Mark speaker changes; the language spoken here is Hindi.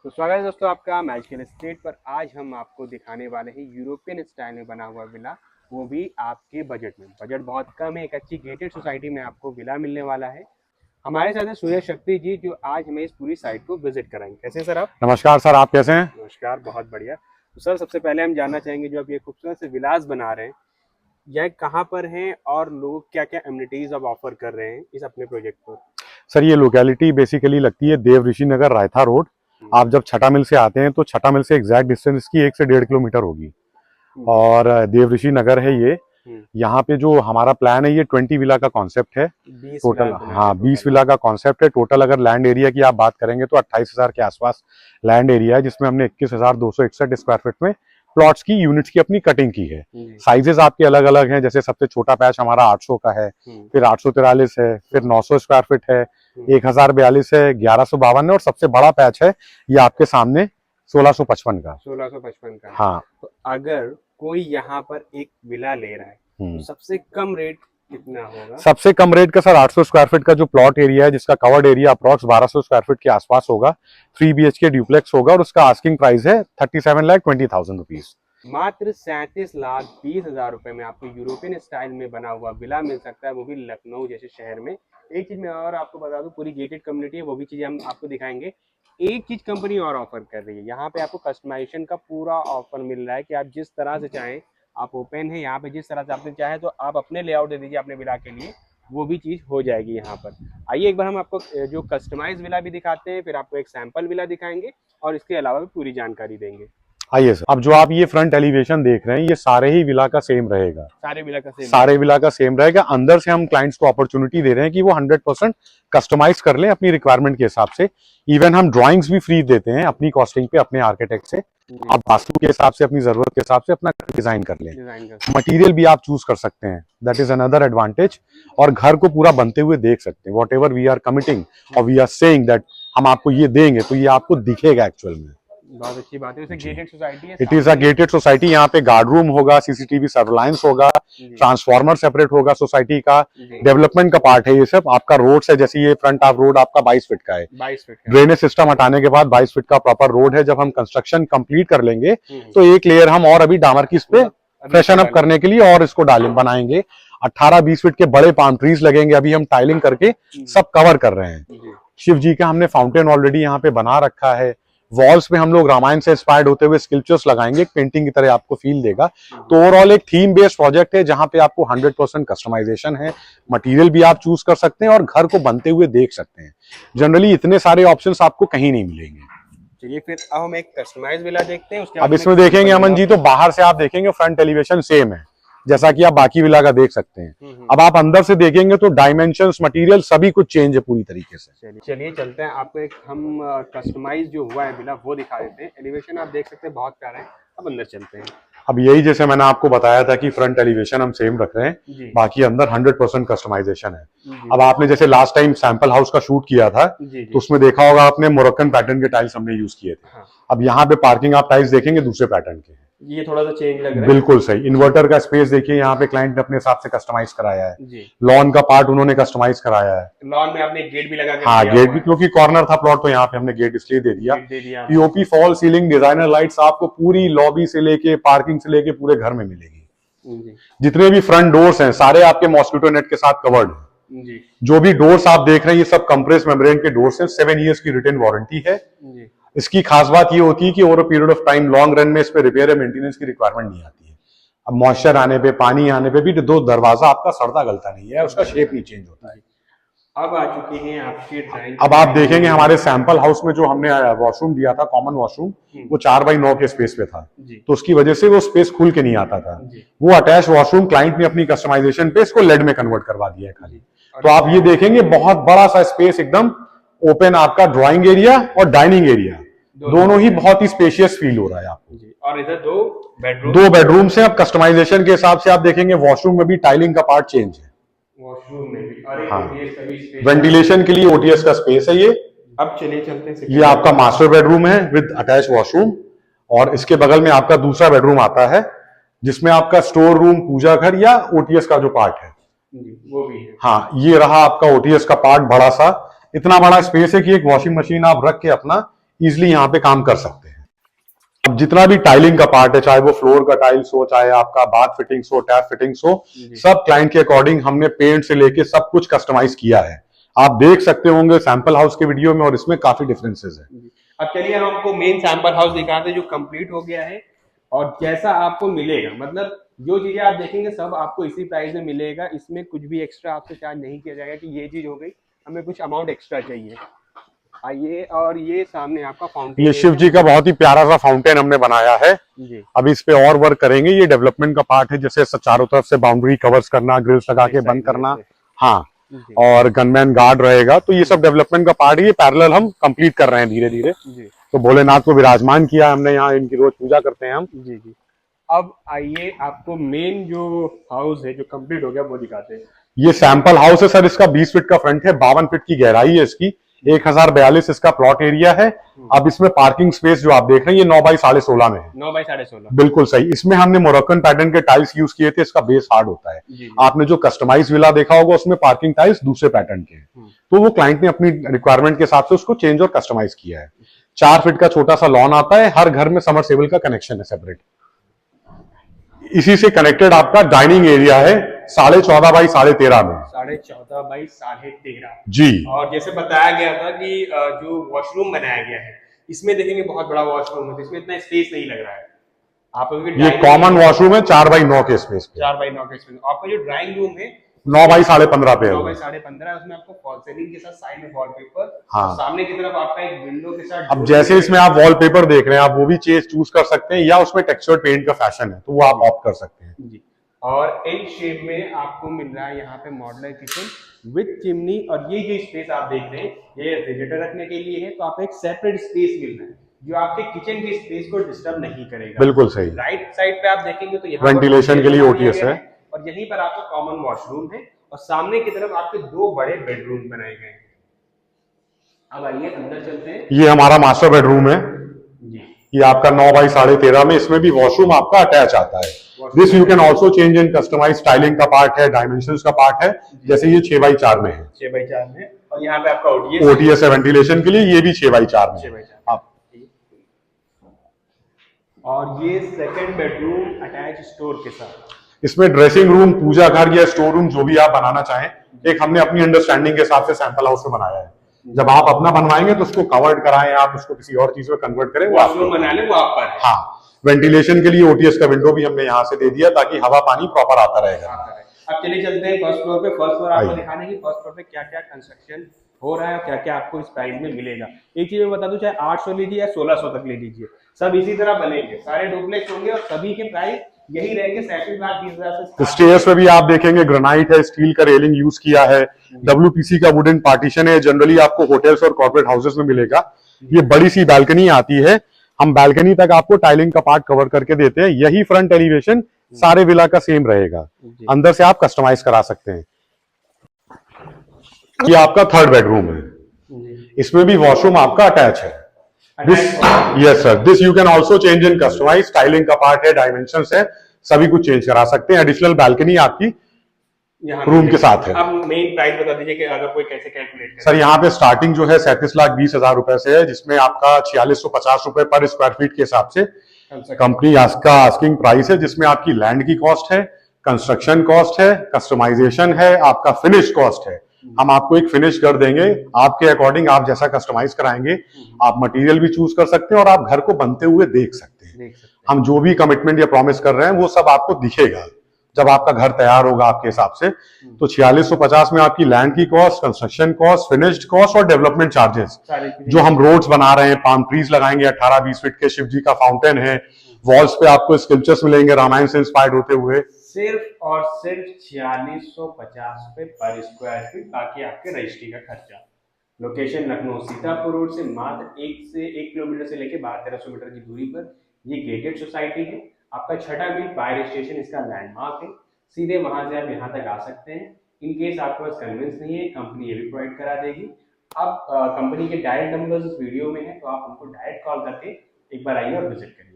Speaker 1: तो स्वागत है दोस्तों आपका मैजिकल एस्टेट पर। आज हम आपको दिखाने वाले हैं यूरोपियन स्टाइल में बना हुआ विला, वो भी आपके बजट में। बजट बहुत कम है, एक अच्छी गेटेड सोसाइटी में आपको विला मिलने वाला है। हमारे साथ है सूर्य शक्ति जी, जो आज हमें इस पूरी साइट को विजिट कराएंगे। कैसे हैं सर आप?
Speaker 2: नमस्कार सर, आप कैसे हैं?
Speaker 1: नमस्कार, बहुत बढ़िया। तो सर सबसे पहले हम जानना चाहेंगे, जो आप ये खूबसूरत से विलास बना रहे हैं, यह कहाँ पर हैं और लोग क्या क्या एमिनिटीज अब ऑफर कर रहे हैं इस अपने प्रोजेक्ट पर?
Speaker 2: सर ये लोकेलिटी बेसिकली लगती है देव ऋषि नगर, रायता रोड। आप जब छठा मिल से आते हैं तो छठा मिल से एग्जैक्ट डिस्टेंस की 1 से 1.5 किलोमीटर होगी और देव ऋषि नगर है ये। यहाँ पे जो हमारा प्लान है ये 20 विला का कॉन्सेप्ट है टोटल। हाँ, 20 विला का कॉन्सेप्ट है टोटल। अगर लैंड एरिया की आप बात करेंगे तो 28,000 के आसपास लैंड एरिया है, जिसमें हमने 21,261 स्क्वायर फीट में प्लॉट्स की यूनिट्स की अपनी कटिंग की है। साइजेस आपके अलग अलग हैं, जैसे सबसे छोटा पैच हमारा 800 का है, फिर 843 है, फिर 900 स्क्वायर फीट है, 1042 है, 1152 है और सबसे बड़ा पैच है ये आपके सामने 1655 का।
Speaker 1: 1655 का।
Speaker 2: हाँ,
Speaker 1: तो अगर कोई यहाँ पर एक विला ले रहा है तो सबसे कम रेट कितना होगा?
Speaker 2: सबसे कम रेट का सर 800 स्क्वायर फीट का जो प्लॉट एरिया है, जिसका covered area approx 1200 square feet के आसपास होगा, 3 BHK ड्यूप्लेक्स होगा और उसका आस्किंग प्राइस है 37,20,000 रुपीज।
Speaker 1: मात्र 37,20,000 रुपए में आपको यूरोपियन स्टाइल में बना हुआ विला मिल सकता है, वो भी लखनऊ जैसे शहर में। एक चीज मैं और आपको बता दूं, पूरी गेटेड कम्युनिटी है, वो भी चीजें हम आपको दिखाएंगे। एक चीज कंपनी और ऑफर कर रही है, यहाँ पे आपको कस्टमाइजेशन का पूरा ऑफर मिल रहा है कि आप जिस तरह से चाहें, आप ओपन है यहाँ पे, जिस तरह से आपने चाहे तो आप अपने लेआउट दे दीजिए अपने विला के लिए, वो भी चीज हो जाएगी यहाँ पर। आइए एक बार हम आपको जो कस्टमाइज विला भी दिखाते हैं, फिर आपको एक सैंपल विला दिखाएंगे और इसके अलावा भी पूरी जानकारी देंगे।
Speaker 2: आइए सर, अब जो आप ये फ्रंट एलिवेशन देख रहे हैं ये सारे ही विला का सेम रहेगा।
Speaker 1: सारे विला का सेम
Speaker 2: रहेगा। अंदर से हम क्लाइंट्स को अपॉर्चुनिटी दे रहे हैं कि वो 100% कस्टमाइज कर लें अपनी रिक्वायरमेंट के हिसाब से। इवन हम ड्राइंग्स भी फ्री देते हैं अपनी कॉस्टिंग पे अपने आर्किटेक्ट से। आप वास्तु के हिसाब से, अपनी जरूरत के हिसाब से अपना डिजाइन कर लें। मटेरियल भी आप चूज कर सकते हैं, दैट इज अनदर एडवांटेज। और घर को पूरा बनते हुए देख सकते हैं। Whatever we are committing और वी आर सेइंग दैट हम आपको ये देंगे तो ये आपको दिखेगा एक्चुअल में।
Speaker 1: बहुत अच्छी बात है। गेटेड सोसाइटी है,
Speaker 2: it is a gated society. यहाँ पे गार्ड रूम होगा, सीसीटीवी सर्विलांस होगा, ट्रांसफार्मर सेपरेट होगा सोसाइटी का। डेवलपमेंट का पार्ट है ये सब। आपका रोड है, जैसे ये फ्रंट ऑफ रोड आपका 22 फीट का है।
Speaker 1: 22 फीट का
Speaker 2: ड्रेनेज सिस्टम हटाने के बाद 22 फीट का प्रॉपर रोड है। जब हम कंस्ट्रक्शन कंप्लीट कर लेंगे तो एक लेयर हम और अभी डामर की इस पे फ्रेशन अप करने के लिए और इसको बनाएंगे। 18-20 फीट के बड़े पाम ट्रीज लगेंगे। अभी हम टाइलिंग करके सब कवर कर रहे हैं। शिव जी का हमने फाउंटेन ऑलरेडी यहाँ पे बना रखा है। वॉल्स पे हम लोग रामायण से इंस्पायर्ड होते हुए स्कल्पचर्स लगाएंगे, पेंटिंग की तरह आपको फील देगा। तो ओवरऑल एक थीम बेस्ड प्रोजेक्ट है, जहां पे आपको 100% कस्टमाइजेशन है। मटेरियल भी आप चूज कर सकते हैं और घर को बनते हुए देख सकते हैं। जनरली इतने सारे ऑप्शंस आपको कहीं नहीं मिलेंगे।
Speaker 1: चलिए फिर अब हम एक कस्टमाइज विला देखते हैं।
Speaker 2: अब इसमें देखेंगे अमन जी, तो बाहर से आप देखेंगे फ्रंट एलिवेशन सेम है जैसा कि आप बाकी विला का देख सकते हैं। अब आप अंदर से देखेंगे तो डायमेंशंस, मटेरियल सभी कुछ चेंज है पूरी तरीके से।
Speaker 1: चलिए चलते हैं, आपको एक हम कस्टमाइज जो हुआ है विला वो दिखा देते हैं। एलिवेशन आप देख सकते हैं, बहुत प्यारा है। अब अंदर चलते हैं।
Speaker 2: अब यही जैसे मैंने आपको बताया था कि फ्रंट एलिवेशन हम सेम रख रहे हैं, बाकी अंदर 100% कस्टमाइजेशन है। अब आपने जैसे लास्ट टाइम सैंपल हाउस का शूट किया था तो उसमें देखा होगा आपने, मोरक्कन पैटर्न के टाइल्स हमने यूज किए थे। अब यहाँ पे पार्किंग आप टाइल्स देखेंगे दूसरे पैटर्न के,
Speaker 1: ये थोड़ा सा चेंज लग रहा है।
Speaker 2: बिल्कुल सही। इन्वर्टर का स्पेस देखिए, यहाँ पे क्लाइंट ने अपने हिसाब से कस्टमाइज कराया है। लॉन का पार्ट उन्होंने कस्टमाइज कराया है।
Speaker 1: लॉन में आपने गेट भी लगा के
Speaker 2: हाँ, गेट भी, क्योंकि कॉर्नर था प्लॉट तो यहाँ पे हमने गेट इसलिए दे दिया। POP, fall ceiling, designer lights आपको पूरी लॉबी से लेके पार्किंग से लेके पूरे घर में मिलेगी। जितने भी फ्रंट डोर्स हैं सारे आपके मॉस्किटो नेट के साथ कवर्ड है। जो भी डोर्स आप देख रहे हैं ये सब कंप्रेस मेम्ब्रेन के डोर्स हैं। 7 years की रिटर्न वारंटी है। इसकी खास बात ये होती है कि over a period of time long run में इस पे रिपेयर या मेंटेनेंस की रिक्वायरमेंट नहीं आती है। अब मॉइस्चर आने पे, पानी आने पे भी दो दरवाजा आपका सड़ता गलता नहीं है, उसका शेप नहीं चेंज होता है।
Speaker 1: अब आ चुकी हैं आपकी ड्राइंग।
Speaker 2: अब आप देखेंगे हमारे सैंपल हाउस में जो हमने वॉशरूम दिया था, कॉमन वॉशरूम, वो 4x9 के स्पेस पे था, तो उसकी वजह से वो स्पेस खुल के नहीं आता था। वो अटैच वॉशरूम क्लाइंट ने अपनी कस्टमाइजेशन पे इसको लेड में कन्वर्ट करवा दिया है खाली। तो आप ये देखेंगे बहुत बड़ा सा स्पेस, एकदम ओपन आपका ड्राइंग एरिया और डाइनिंग एरिया दोनों ही बहुत ही स्पेशियस फील हो रहा है आपको।
Speaker 1: और इधर दो
Speaker 2: बेडरूम से। अब कस्टमाइजेशन के हिसाब से आप देखेंगे वॉशरूम में भी टाइलिंग का पार्ट चेंज है।
Speaker 1: वॉशरूम में भी,
Speaker 2: हाँ, वेंटिलेशन के लिए ओटीएस का स्पेस है ये।
Speaker 1: अब चलिए चलते हैं।
Speaker 2: ये आपका मास्टर बेडरूम है विद अटैच वॉशरूम, और इसके बगल में आपका दूसरा बेडरूम आता है जिसमें आपका स्टोर रूम, पूजा घर या ओटीएस का जो पार्ट है
Speaker 1: वो भी है।
Speaker 2: हाँ, ये रहा आपका ओटीएस का पार्ट। बड़ा सा, इतना बड़ा स्पेस है कि एक वॉशिंग मशीन आप रख के अपना इजिली यहाँ पे काम कर सकते हैं। अब जितना भी टाइलिंग का पार्ट है, चाहे वो फ्लोर का टाइल्स हो, चाहे आपका बाथ फिटिंग्स हो, टैप फिटिंग्स हो, सब क्लाइंट के अकॉर्डिंग हमने पेंट से लेके सब कुछ कस्टमाइज किया है। आप देख सकते होंगे सैंपल हाउस के वीडियो में, और इसमें काफी डिफरेंसेस है।
Speaker 1: अब चलिए हम आपको मेन सैंपल हाउस दिखाते हैं जो कंप्लीट हो गया है और जैसा आपको मिलेगा, मतलब जो चीजें आप देखेंगे सब आपको इसी प्राइस में मिलेगा। इसमें कुछ भी एक्स्ट्रा आपसे चार्ज नहीं किया जाएगा कि ये चीज हो गई हमें कुछ अमाउंट एक्स्ट्रा चाहिए। आइए, और ये सामने आपका फाउंटेन,
Speaker 2: ये शिव जी का बहुत ही प्यारा सा फाउंटेन हमने बनाया है
Speaker 1: जी।
Speaker 2: अभी इस पे और वर्क करेंगे। ये डेवलपमेंट का पार्ट है, जैसे चारों तरफ से बाउंड्री कवर्स करना, ग्रिल्स लगा के बंद करना, हाँ, और गनमैन गार्ड रहेगा, तो ये सब डेवलपमेंट का पार्ट है। ये पैरेलल हम कंप्लीट कर रहे हैं धीरे धीरे। तो भोलेनाथ को विराजमान किया हमने यहाँ, इनकी रोज पूजा करते हैं हम।
Speaker 1: जी जी। अब आइए आपको मेन जो हाउस है जो कंप्लीट हो गया वो दिखाते हैं।
Speaker 2: ये सैंपल हाउस है सर, इसका 20 फीट का फ्रंट है, 52 फीट की गहराई है इसकी, 1042 इसका प्लॉट एरिया है। अब इसमें पार्किंग स्पेस जो आप देख रहे हैं ये 9 बाई 16.5 में है।
Speaker 1: 9 बाई 16.5, बिल्कुल
Speaker 2: बिल्कुल सही। इसमें हमने मोरक्कन पैटर्न के टाइल्स यूज किए थे, इसका बेस हार्ड होता है। आपने जो कस्टमाइज विला देखा होगा उसमें पार्किंग टाइल्स दूसरे पैटर्न के हैं, तो वो क्लाइंट ने अपनी रिक्वायरमेंट के हिसाब से उसको चेंज और कस्टमाइज किया है। 4 फीट का छोटा सा लॉन आता है, हर घर में समरसेबल का कनेक्शन है सेपरेट। इसी से कनेक्टेड आपका डाइनिंग एरिया है 14.5 बाई 13.5 में,
Speaker 1: 14.5 बाई 13.5
Speaker 2: जी।
Speaker 1: और जैसे बताया गया था कि जो वॉशरूम बनाया गया है इसमें देखेंगे बहुत बड़ा वॉशरूम है, तो इसमें इतना स्पेस नहीं लग रहा है। आप
Speaker 2: ये कॉमन वॉशरूम है 4 बाई 9 के स्पेस पे।
Speaker 1: 4 बाई 9 के स्पेस। आपका जो ड्राइंग रूम है
Speaker 2: 9 बाई 15.5 पे है।
Speaker 1: 9 बाई 15.5, उसमें आपको फॉल सीलिंग के साथ साइड में वॉलपेपर,
Speaker 2: हाँ।
Speaker 1: सामने की तरफ आपका एक विंडो के साथ।
Speaker 2: अब जैसे इसमें आप वॉलपेपर देख रहे हैं, आप वो भी चूज कर सकते हैं, या उसमें टेक्सचर्ड पेंट का फैशन है तो वो आप ऑप्ट कर सकते हैं
Speaker 1: जी। और एल शेप में आपको मिल रहा है यहाँ पे मॉडुलर किचन विद चिमनी, और ये जो स्पेस आप देख रहे हैं ये रेफ्रिजरेटर रखने के लिए है, तो आपको एक सेपरेट स्पेस मिल रहा है जो आपके किचन के स्पेस को डिस्टर्ब नहीं करेगा।
Speaker 2: बिल्कुल सही।
Speaker 1: राइट साइड पे आप देखेंगे तो यहाँ
Speaker 2: वेंटिलेशन के लिए ओटीएस है,
Speaker 1: और यहीं पर आपका कॉमन वॉशरूम है, और सामने की तरफ आपके 2 बड़े बेडरूम बनाए गए हैं। अब आइए अंदर चलते हैं।
Speaker 2: ये हमारा मास्टर बेडरूम है
Speaker 1: जी।
Speaker 2: ये आपका 9 बाई 13.5 में, इसमें भी वॉशरूम आपका अटैच आता है। This you can also change in customise, styling का पार्ट है, डायमेंशंस का पार्ट है, जैसे ये 6 बाई 4 में है।
Speaker 1: 6 बाई 4 में, और यहाँ पे आपका
Speaker 2: ओटीएस है वेंटिलेशन के लिए, ये भी 6 बाई 4 में
Speaker 1: 6 बाई 4
Speaker 2: आप।
Speaker 1: और ये सेकंड बेडरूम अटैच स्टोर के साथ।
Speaker 2: इसमें ड्रेसिंग रूम, पूजा घर या स्टोर रूम जो भी आप बनाना चाहें, एक हमने अपनी अंडरस्टैंडिंग के हिसाब से सैंपल हाउस में बनाया है। जब आप अपना बनवाएंगे तो उसको कवर्ड कराएं, आप उसको किसी और चीज में कन्वर्ट करें,
Speaker 1: वॉशरूम बना लें वो आप पर।
Speaker 2: हाँ, वेंटिलेशन के लिए ओटीएस का विंडो भी हमने यहाँ से दे दिया ताकि हवा पानी प्रॉपर आता रहेगा।
Speaker 1: अब चलिए चलते हैं फर्स्ट फ्लोर पे। फर्स्ट फ्लोर आपको दिखाने की, फर्स्ट फ्लोर पे क्या क्या कंस्ट्रक्शन हो रहा है और क्या क्या आपको इस प्राइस में मिलेगा। एक चीज मैं बता दूं, चाहे 800 लीजिए या 1600 तक ले लीजिए, सब इसी तरह बनेंगे, सारे डुप्लेक्स होंगे और सभी के प्राइस यही रहेंगे 37,20,000 से।
Speaker 2: स्टेयर्स पे भी आप देखेंगे ग्रेनाइट है, स्टील का रेलिंग यूज किया है, डब्ल्यूपीसी का वुडन पार्टीशन है, जनरली आपको होटल्स और कॉर्पोरेट हाउसेस में मिलेगा। ये बड़ी सी बालकनी आती है, हम बालकनी तक आपको टाइलिंग का पार्ट कवर करके देते हैं। यही फ्रंट एलिवेशन सारे विला का सेम रहेगा, अंदर से आप कस्टमाइज करा सकते हैं। ये आपका थर्ड बेडरूम है, इसमें भी वॉशरूम आपका अटैच है। This yes sir, this you can also change in customise, styling का पार्ट है, डायमेंशंस है, सभी कुछ चेंज करा सकते हैं। एडिशनल बालकनी आपकी रूम के साथ है।
Speaker 1: अब मेन प्राइस बता दीजिए कि अगर कोई कैसे कैलकुलेट करे।
Speaker 2: सर यहाँ पे स्टार्टिंग जो है 37,20,000 रुपए से है, जिसमें आपका 4650 रुपए पर स्क्वायर फीट के हिसाब से कंपनी का आस्किंग प्राइस है, जिसमें आपकी लैंड की कॉस्ट है, कंस्ट्रक्शन कॉस्ट है, कस्टमाइजेशन है, आपका फिनिश कॉस्ट है। हम आपको एक फिनिश कर देंगे, आपके अकॉर्डिंग आप जैसा कस्टमाइज कराएंगे, आप मटेरियल भी चूज कर सकते हैं और आप घर को बनते हुए देख सकते हैं। हम जो भी कमिटमेंट या प्रॉमिस कर रहे हैं वो सब आपको दिखेगा जब आपका घर तैयार होगा आपके हिसाब से। तो 4650 में आपकी लैंड की cost, construction cost, finished cost और डेवलपमेंट चार्जेस, जो हम रोड्स बना रहे हैं, पाम ट्रीज लगाएंगे 18-20 फीट के, शिव जी का फाउंटेन है, वॉल्स पे आपको स्कल्पचर्स मिलेंगे रामायण से इंस्पायर्ड होते हुए,
Speaker 1: सिर्फ और सिर्फ 4650 रुपए पर स्क्वायर फीट, बाकी आपके रजिस्ट्री का खर्चा। लोकेशन लखनऊ सीतापुर रोड से मात्र 1 किलोमीटर से लेकर 1200-1300 मीटर की दूरी पर ये गेटेड सोसाइटी है। आपका छठा बिल फायर स्टेशन इसका लैंडमार्क है, सीधे वहां से आप यहाँ तक आ सकते हैं। इन केस आपके पास कन्विंस नहीं है, कंपनी ये भी प्रोवाइड करा देगी। अब कंपनी के डायरेक्ट नंबर्स इस वीडियो में है, तो आप उनको डायरेक्ट कॉल करके एक बार आइए और विजिट करिए।